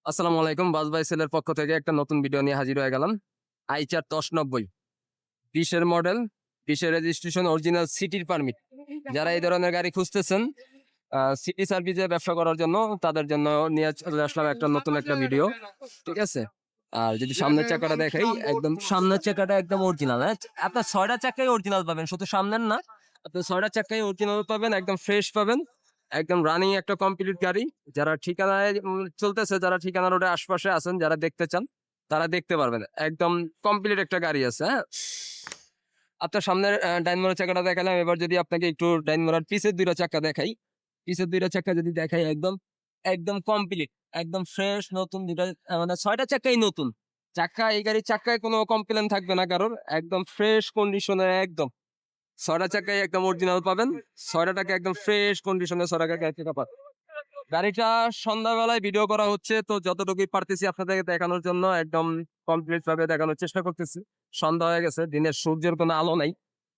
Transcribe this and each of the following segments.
আসসালামু আলাইকুম, বাস ভাই সেলের পক্ষ থেকে একটা নতুন ভিডিও নিয়ে হাজির হয়ে গেলাম। আইচার 1090 20-এর মডেল, 20-এর রেজিস্ট্রেশন, অরিজিনাল সিটির পারমিট। যারা এই ধরনের গাড়ি খুঁজতেছেন সিটি সার্ভিসে ব্যবসা করার জন্য, তাদের জন্য নিয়ে চলে আসলাম একটা নতুন একটা ভিডিও। ঠিক আছে। আর যদি সামনের চাকাটা দেখাই, একদম সামনের চাকাটা একদম অরিজিনাল। হ্যাঁ, আপনার 6টা চাকাই অরিজিনাল পাবেন, শুধু সামনের না, আপনি 6টা চাকাই অরিজিনাল পাবেন, একদম ফ্রেশ পাবেন, একদম রানিং একটা কমপ্লিট গাড়ি। যারা ঠিকানায় চলতেছে, যারা ঠিকানা রোডে আশপাশে আছেন, যারা দেখতে চান তারা দেখতে পারবেন, একদম কমপ্লিট একটা গাড়ি আছে। হ্যাঁ, আপনার সামনের ডাইন মোড়ের চাকাটা দেখালাম, এবার যদি আপনাকে একটু ডাইন মোড়ার পিছের দুইটা চাকা দেখাই, পিছের দুইটা চাকা যদি দেখাই, একদম একদম কমপ্লিট, একদম ফ্রেশ নতুন দুইটা, মানে 6টা চাকাই নতুন চাকা। এই গাড়ির চাকায় কোনো কমপ্লেন থাকবে না কারোর, একদম ফ্রেশ কন্ডিশনে, একদম 6টা চাকাই একদম অরিজিনাল পাবেন। 6টা টাকা একদম ফ্রেশ কন্ডিশনে 6টা চাকা পাবেন। গাড়িটা সন্ধ্যাবেলায় ভিডিও করা হচ্ছে, তো যতটুকুই পারতেছি আপনাদেরকে দেখানোর জন্য একদম কমপ্লিট ভাবে দেখানোর চেষ্টা করতেছি। সন্ধ্যা হয়ে গেছে, দিনের সূর্যের কোনো আলো নাই,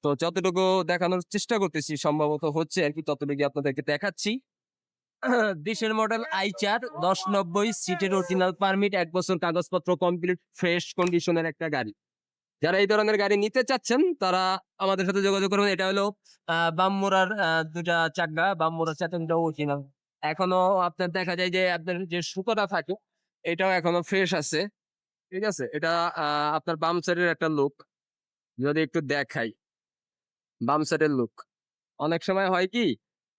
তো যতটুকু দেখানোর চেষ্টা করতেছি সম্ভবত হচ্ছে আর কি, ততটুকু আপনাদেরকে দেখাচ্ছি। 20-এর মডেল আইচার 1090, সিটের অরিজিনাল পারমিট, 1 বছর কাগজপত্র কমপ্লিট, ফ্রেশ কন্ডিশনের একটা গাড়ি। যারা এই ধরনের গাড়ি নিতে চাচ্ছেন তারা আমাদের সাথে যোগাযোগ করবেন। এটা হলো বামমুরার দুটা চাকা, বামমুরার চাকা দুটো অরিজিনাল। এখনো আপনার দেখা যায় যে আপনার যে সুতোটা থাকে এটাও এখনো ফ্রেশ আছে। ঠিক আছে। এটা আপনার বাম সাইডের একটা লুক যদি একটু দেখাই, বাম সাইডের লুক। অনেক সময় হয় কি,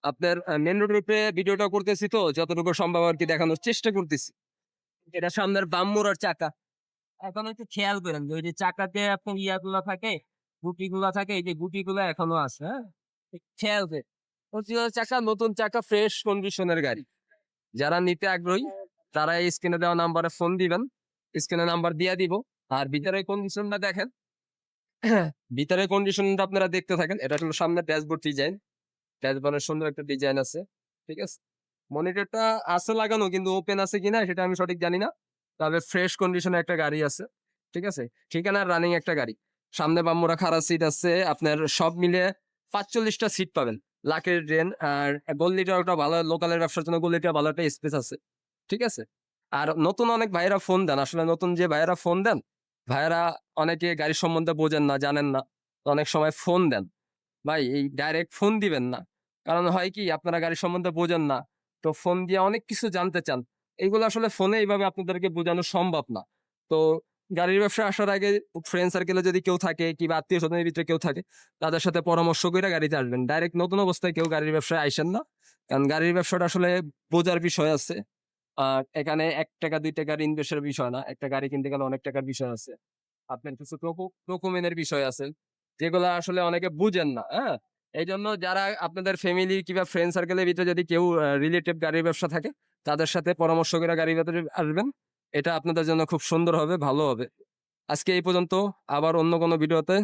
আপনার মেন রোডের উপরে ভিডিওটা করতেছি, তো যতটুকু সম্ভব আর কি দেখানোর চেষ্টা করতেছি। এটা সামনের বামমুরার চাকা। এখন একটু খেয়াল করেন যে ওই যে চাকাতে আপনার ইয়াগুলো থাকে, গুটিগুলো থাকে, এই যে গুটিগুলো এখনো আছে। হ্যাঁ, খেয়াল করে অরিজিনাল চাকা, নতুন চাকা, ফ্রেশ কন্ডিশনের গাড়ি। যারা নিতে আগ্রহী তারা এই স্ক্রিনে দেওয়া নাম্বারে ফোন দিবেন, স্ক্রিনে নাম্বার দিয়ে দিব। আর ভিতরে কন্ডিশনটা দেখেন, ভিতরে কন্ডিশনটা আপনারা দেখতে থাকেন। এটা হলো সামনে ড্যাশবোর্ড ডিজাইন, ড্যাশবোর্ডের সুন্দর একটা ডিজাইন আছে। ঠিক আছে। মনিটরটা আছে লাগানো, কিন্তু ওপেন আছে কিনা সেটা আমি সঠিক জানি না। তবে ফ্রেশ কন্ডিশনে একটা গাড়ি আছে। ঠিক আছে। ঠিকানার রানিং একটা গাড়ি। সামনে বাম্মুরা খাড়া সিট আছে, আপনার সব মিলে 45টা সিট পাবেন। লাখের ড্রেন, আর গল্লিটা একটা ভালো, লোকালের ব্যবসার জন্য গল্লিটা ভালো একটা স্পেস আছে। ঠিক আছে। আর নতুন অনেক ভাইয়েরা ফোন দেন, আসলে নতুন যে ভাইয়েরা ফোন দেন, ভাইয়েরা অনেকে গাড়ির সম্বন্ধে বোঝেন না, জানেন না, তো অনেক সময় ফোন দেন। ভাই এই ডাইরেক্ট ফোন দিবেন না, কারণ হয় কি আপনারা গাড়ি সম্বন্ধে বোঝেন না, তো ফোন দিয়ে অনেক কিছু জানতে চান। এইগুলো আসলে ফোনে এইভাবে আপনাদেরকে বোঝানো সম্ভব না। তো গাড়ির ব্যবসায় আসার আগে ফ্রেন্ড সার্কেলে যদি কেউ থাকে কিংবা আত্মীয় স্বজনের ভিতরে কেউ থাকে, তাদের সাথে পরামর্শ করে গাড়িতে আসবেন। ডাইরেক্ট নতুন অবস্থায় কেউ গাড়ির ব্যবসায় আইসেন না, কারণ গাড়ির ব্যবসাটা আসলে বোঝার বিষয় আছে। আর এখানে 1 টাকা 2 টাকার ইনভেস্টের বিষয় না, একটা গাড়ি কিনতে গেলে অনেক টাকার বিষয় আছে। আপনার কিছু ডকুমেন্টের বিষয় আছে, যেগুলো আসলে অনেকে বুঝেন না। হ্যাঁ, এই জন্য যারা আপনাদের ফ্যামিলি কিংবা ফ্রেন্ড সার্কেলের ভিতরে যদি কেউ রিলেটিভ গাড়ির ব্যবসা থাকে, তাদের সাথে পরামর্শ করে গাড়ির ভেতরে আসবেন। এটা আপনাদের জন্য খুব সুন্দর হবে, ভালো হবে। আজকে এই পর্যন্ত, আবার অন্য কোনো ভিডিওতে।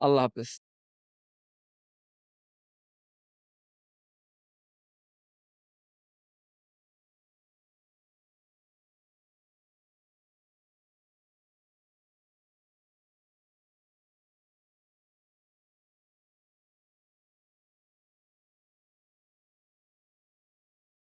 আল্লাহ হাফেজ।